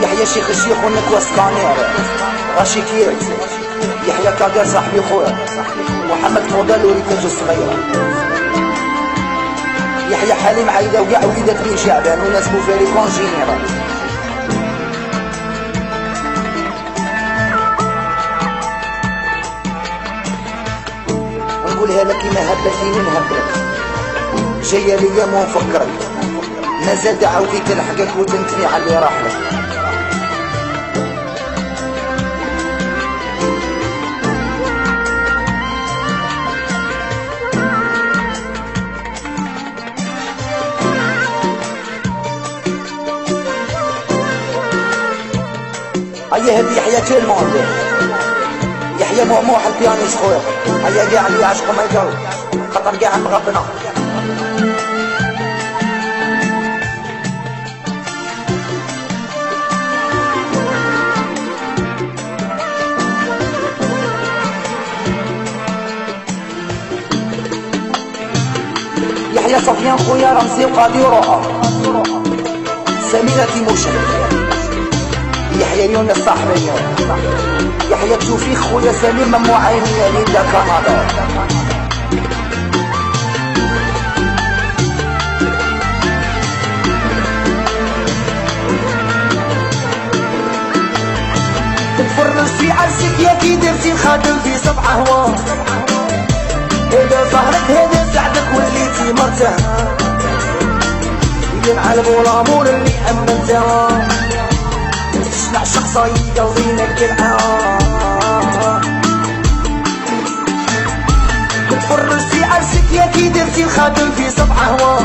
يحيى شيخ الشيخ ونكوى سكانير راشي كيرت يحيى كاقر صاحبي خويا محمد فوضى وريكوز الصغيرة يحيى حليم عايدة وقع وليدات بن شعبان وناس بوفاري كونجينيرا نقولها لك كيما هبلتيني نهبلك جاية ليا مو نفكرك مازال دعوتي تلحقك وتنتني على اللي راحلك هيا هدي يحيى تيلمون يحيى موح البيانيس خويا هيا قاع اللي عشقه ما يقرب خطر قاع مغبنا يحيى صفيان خويا رمزي وقاضي وروحه سمينة تيموشن يحيى يونس صاحبي يحيى توفيق خويا سليم ممو عيني ليندا كندا تتفرج في عرسك يا كي درتي الخادم في سبع هوا إذا ظهرك هذا سعدك وليتي مرته ينعلموا الامور اللي امنتها تسمع شخصية وضينك العار تتفرج في عرسك يا كي درتي الخادم في سبع هوا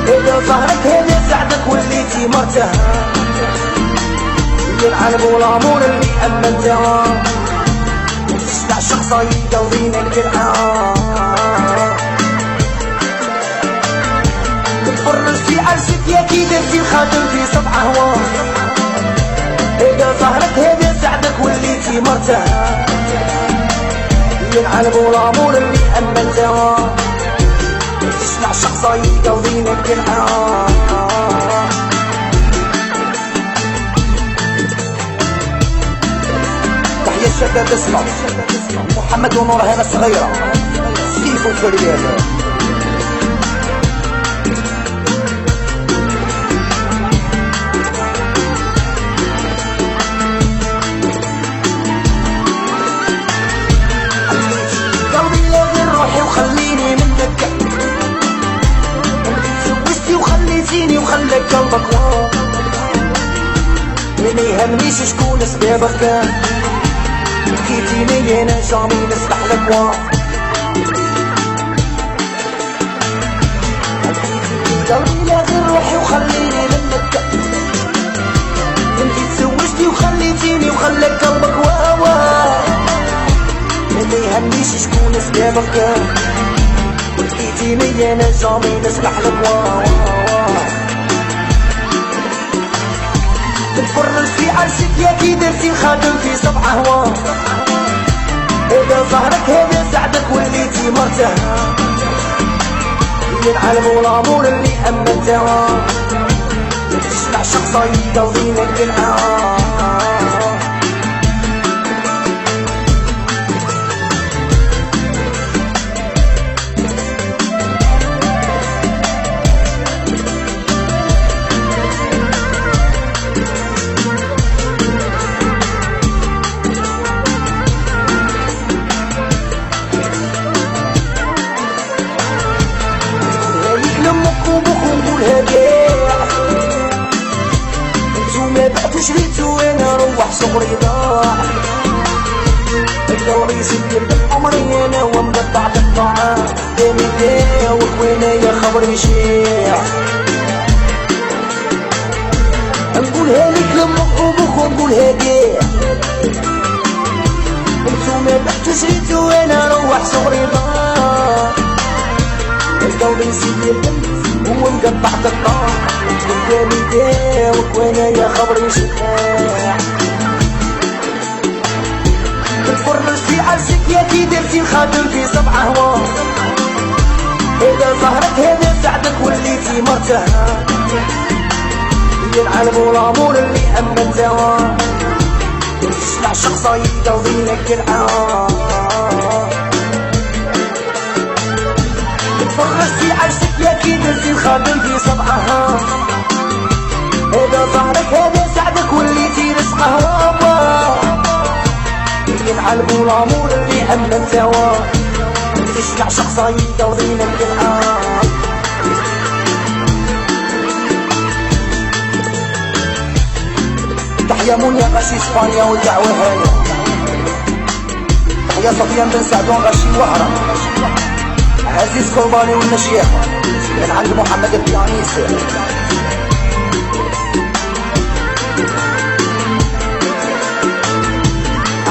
إذا ظهرك هذا سعدك وليتي مرته ينعلموا الامور اللي امنتها تسمع شخصية وضينك العار تتفرج في عرسك يا كي درتي الخادم في سبع هوا إذا ظهرك هذا سعدك وليتي مرته ينعلموا الأمور اللي أمنتها تسمع شخصية ودينك العار تحية الشباب اسمع محمد ونور هنا الصغيرة سيف وفريال وخليني منك تزوجتي وخليتيني وخلك قلبك واه ما يهمنيش شكون سبابك بكيتيني انا جامي نسمح لك واه قلبي لا غير روحي وخليني منك انتي تزوجتي وخليتيني وخلك قلبك واه ما يهمنيش شكون سبابك بكيتيني انا جامي نسمح لك تتفرج في عرسك يا كي درتي الخادم في سبع هوا إذا ظهرك هذا سعدك وليتي مرته ينعلموا الأمور اللي أمنتها تسمع شخصية ودينك العار شريتو وانا روح صغري ضاع الدوريس اللي عمري انا ومقطع الطعام بيني داوك وانا يا خبري شيع نقولها لك لامك وابوك ونقولها كاع انتو ما بعتو شريتو وانا روح صغري ضاع الدوريس اللي هو مقطع الطعام بيني داوك وانا يا خبري شيع تتفرج في عرسك يا كي درتي الخادم في سبع هوا إذا ظهرك هذا سعدك وليتي مرته ينعلموا الامور اللي اما انتوا تسمع شخصا يقضي لك العار. تفرجتي عشتك يا كي درتي الخاطر في صبعها، هذا ظهرك هذا سعدك وليتي رزقها. ينعلموا الامور اللي اما انتوا تسمع شخصا يقضي لك العار. تحيا منيا غشي اسبانيا والدعوة هاية، تحيا صفيان بن سعدون غشي وهرة، عزيز قرباني والمشيخ من عند محمد البيانيسي.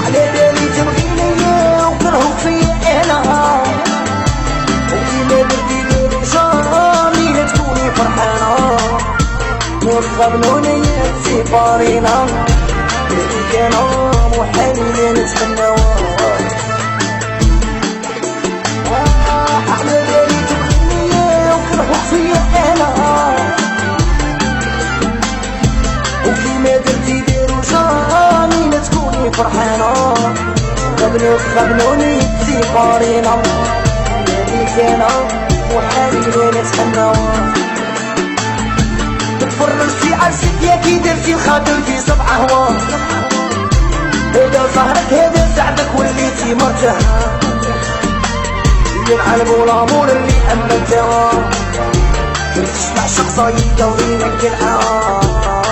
على بالي تبغيني وكرهوك فيا انا، وكيما درتي لي رجالي لا تكوني فرحانة، وتقابلوني سيبارينا كانوا محاولين نتمناو. على بالي تبغيني وكرهوك فيا انا، وكيما درتي لي رجالي لا تكوني فرحانة، قابلوني سيبارينا كانوا محاولين نتمناو. تفرجتي عرسك يا كي درتي الخاطر في سبع هوا، هذا ظهرك هذا سعدك وليتي مرتاحة. ينعلموا الامور اللي اما انتوا تسمع شخصا يقضي لك العار.